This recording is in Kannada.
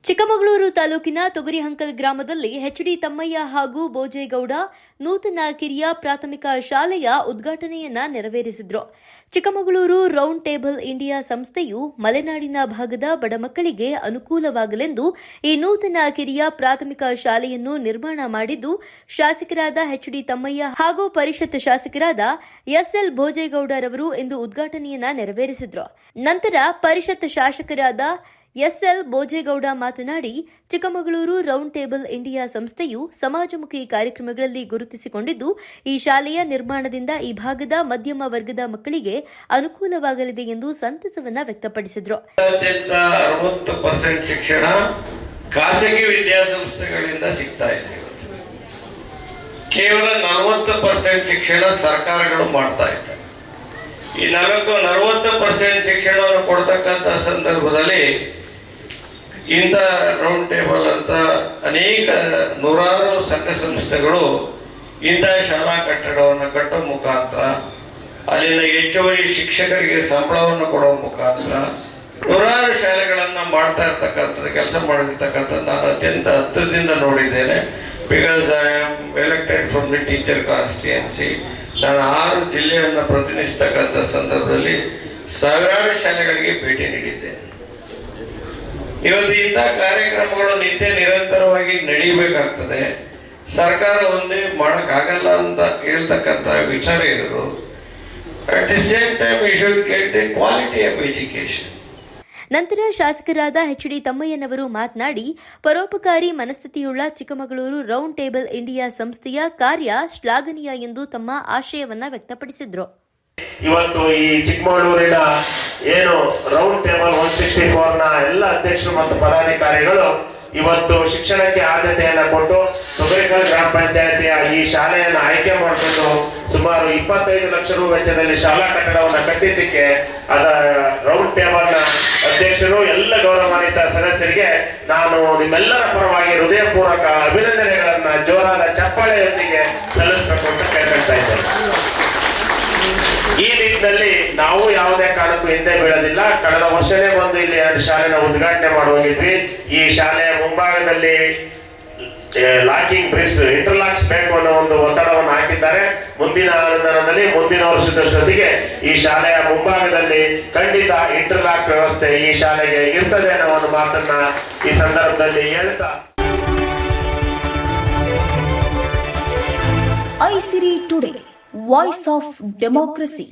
ಚಿಕ್ಕಮಗಳೂರು ತಾಲೂಕಿನ ತೊಗರಿಹಂಕಲ್ ಗ್ರಾಮದಲ್ಲಿ ಎಚ್ಡಿ ತಮ್ಮಯ್ಯ ಹಾಗೂ ಬೋಜೇಗೌಡ ನೂತನ ಕಿರಿಯ ಪ್ರಾಥಮಿಕ ಶಾಲೆಯ ಉದ್ಘಾಟನೆಯನ್ನ ನೆರವೇರಿಸಿದರು. ಚಿಕ್ಕಮಗಳೂರು ರೌಂಡ್ ಟೇಬಲ್ ಇಂಡಿಯಾ ಸಂಸ್ಥೆಯು ಮಲೆನಾಡಿನ ಭಾಗದ ಬಡ ಮಕ್ಕಳಿಗೆ ಅನುಕೂಲವಾಗಲೆಂದು ಈ ನೂತನ ಕಿರಿಯ ಪ್ರಾಥಮಿಕ ಶಾಲೆಯನ್ನು ನಿರ್ಮಾಣ ಮಾಡಿದ್ದು, ಶಾಸಕರಾದ ಎಚ್ಡಿ ತಮ್ಮಯ್ಯ ಹಾಗೂ ಪರಿಷತ್ ಶಾಸಕರಾದ ಎಸ್ಎಲ್ ಬೋಜೇಗೌಡರವರು ಇಂದು ಉದ್ಘಾಟನೆಯನ್ನ ನೆರವೇರಿಸಿದರು. ನಂತರ ಪರಿಷತ್ ಶಾಸಕರಾದ ಎಸ್ಎಲ್ ಬೋಜೇಗೌಡ ಮಾತನಾಡಿ, ಚಿಕ್ಕಮಗಳೂರು ರೌಂಡ್ ಟೇಬಲ್ ಇಂಡಿಯಾ ಸಂಸ್ಥೆಯು ಸಮಾಜಮುಖಿ ಕಾರ್ಯಕ್ರಮಗಳಲ್ಲಿ ಗುರುತಿಸಿಕೊಂಡಿದ್ದು, ಈ ಶಾಲೆಯ ನಿರ್ಮಾಣದಿಂದ ಈ ಭಾಗದ ಮಧ್ಯಮ ವರ್ಗದ ಮಕ್ಕಳಿಗೆ ಅನುಕೂಲವಾಗಲಿದೆ ಎಂದು ಸಂತಸವನ್ನ ವ್ಯಕ್ತಪಡಿಸಿದರು. 60% ಶಿಕ್ಷಣ ಖಾಸಗಿ ವಿದ್ಯಾಸಂಸ್ಥೆಗಳಿಂದ ಸಿಗ್ತಾ ಇದೆ. ಕೇವಲ 40% ಶಿಕ್ಷಣ ಸರ್ಕಾರಗಳು ಮಾಡ್ತಾ ಇದ್ದಾರೆ. ಈ 40% ಶಿಕ್ಷಣವನ್ನು ಕೊಡ್ತಕ್ಕಂಥ ಸಂದರ್ಭದಲ್ಲಿ ಇಂಥ ರೌಂಡ್ ಟೇಬಲ್ ಅಂತ ಅನೇಕ ನೂರಾರು ಸಂಘ ಸಂಸ್ಥೆಗಳು ಇಂಥ ಶಾಲಾ ಕಟ್ಟಡವನ್ನು ಕಟ್ಟುವ ಮುಖಾಂತರ, ಅಲ್ಲಿನ ಹೆಚ್ಚುವರಿ ಶಿಕ್ಷಕರಿಗೆ ಸಂಬಳವನ್ನು ಕೊಡುವ ಮುಖಾಂತರ ನೂರಾರು ಶಾಲೆಗಳನ್ನು ಮಾಡ್ತಾ ಇರ್ತಕ್ಕಂಥದ್ದು, ಕೆಲಸ ಮಾಡಿರ್ತಕ್ಕಂಥದ್ದು ನಾನು ಅತ್ಯಂತ ಹತ್ತಿರದಿಂದ ನೋಡಿದ್ದೇನೆ. Because I am elected from the teacher constituency. ನಾನು 6 ಜಿಲ್ಲೆಯನ್ನು ಪ್ರತಿನಿಧಿಸ್ತಕ್ಕಂಥ ಸಂದರ್ಭದಲ್ಲಿ ಸಾವಿರಾರು ಶಾಲೆಗಳಿಗೆ ಭೇಟಿ ನೀಡಿದ್ದೇನೆ. ಇವತ್ತು ಇಂಥ ಕಾರ್ಯಕ್ರಮಗಳು ನಿತ್ಯ ನಿರಂತರವಾಗಿ ನಡೀಬೇಕಾಗ್ತದೆ. ಸರ್ಕಾರ ಒಂದೇ ಮಾಡೋಕ್ಕಾಗಲ್ಲ ಅಂತ ಹೇಳ್ತಕ್ಕಂಥ ವಿಚಾರ ಇರೋದು. At the same time we should get the quality of education. ನಂತರ ಶಾಸಕರಾದ ಎಚ್ಡಿ ತಮ್ಮಯ್ಯನವರು ಮಾತನಾಡಿ, ಪರೋಪಕಾರಿ ಮನಸ್ಥಿತಿಯುಳ್ಳ ಚಿಕ್ಕಮಗಳೂರು ರೌಂಡ್ ಟೇಬಲ್ ಇಂಡಿಯಾ ಸಂಸ್ಥೆಯ ಕಾರ್ಯ ಶ್ಲಾಘನೀಯ ಎಂದು ತಮ್ಮ ಆಶಯವನ್ನ ವ್ಯಕ್ತಪಡಿಸಿದರು. ಇವತ್ತು ಈ ಚಿಕ್ಕಮಗಳೂರಿನ ಏನು ರೌಂಡ್ ಟೇಬಲ್ 164ನ ಎಲ್ಲ ಅಧ್ಯಕ್ಷರು ಮತ್ತು ಪದಾಧಿಕಾರಿಗಳು ಇವತ್ತು ಶಿಕ್ಷಣಕ್ಕೆ ಆದ್ಯತೆಯನ್ನು ಕೊಟ್ಟು ತೊಗರಿಕಲ್ ಗ್ರಾಮ ಪಂಚಾಯತಿಯ ಈ ಶಾಲೆಯನ್ನು ಆಯ್ಕೆ ಮಾಡಿಕೊಂಡು ಸುಮಾರು 25 ಲಕ್ಷ ರು ವೆಚ್ಚದಲ್ಲಿ ಶಾಲಾ ಕಟ್ಟಡವನ್ನು ಕಟ್ಟಿದ್ದಕ್ಕೆ ರೌಂಡ್ ಟೇಬಲ್ನ ಅಧ್ಯಕ್ಷರು ಎಲ್ಲ ಗೌರವಾನ್ವಿತ ಸದಸ್ಯರಿಗೆ ನಾನು ನಿಮ್ಮೆಲ್ಲರ ಪರವಾಗಿ ಹೃದಯಪೂರ್ವಕ ಅಭಿನಂದನೆಗಳನ್ನ ಜೋರಾದ ಚಪ್ಪಾಳೆಯೊಂದಿಗೆ ಸಲ್ಲಿಸಬೇಕು ಅಂತ ಕೇಳ್ಕೊಳ್ತಾ ಇದ್ದೇನೆ. ಈ ನಿಟ್ಟಿನಲ್ಲಿ ನಾವು ಯಾವುದೇ ಕಾರಣಕ್ಕೂ ಹಿಂದೆ ಬೀಳೋದಿಲ್ಲ. ಕಳೆದ ವರ್ಷನೇ ಬಂದು ಇಲ್ಲಿ 2 ಶಾಲೆನ ಉದ್ಘಾಟನೆ ಮಾಡುವಾಗಿದ್ವಿ. ಈ ಶಾಲೆಯ ಮುಂಭಾಗದಲ್ಲಿ ಲಾಕಿಂಗ್ ಬ್ರಿಡ್ಜ್ ಇಂಟರ್ಲಾಕ್ಸ್ ಬೇಕು ಅನ್ನೋ ಒಂದು ಒತ್ತಡವನ್ನು ಹಾಕಿದ್ದಾರೆ. ಮುಂದಿನ ಅನುದಾನದಲ್ಲಿ ಮುಂದಿನ ವರ್ಷದಷ್ಟೊತ್ತಿಗೆ ಈ ಶಾಲೆಯ ಮುಂಭಾಗದಲ್ಲಿ ಖಂಡಿತ ಇಂಟರ್ಲಾಕ್ ವ್ಯವಸ್ಥೆ ಈ ಶಾಲೆಗೆ ಇರ್ತದೆ ಅನ್ನೋ ಒಂದು ಮಾತನ್ನ ಈ ಸಂದರ್ಭದಲ್ಲಿ ಹೇಳ್ತಾ, ಐಸಿರಿ ಟುಡೇ, ವಾಯ್ಸ್ ಆಫ್ ಡೆಮೋಕ್ರಸಿ.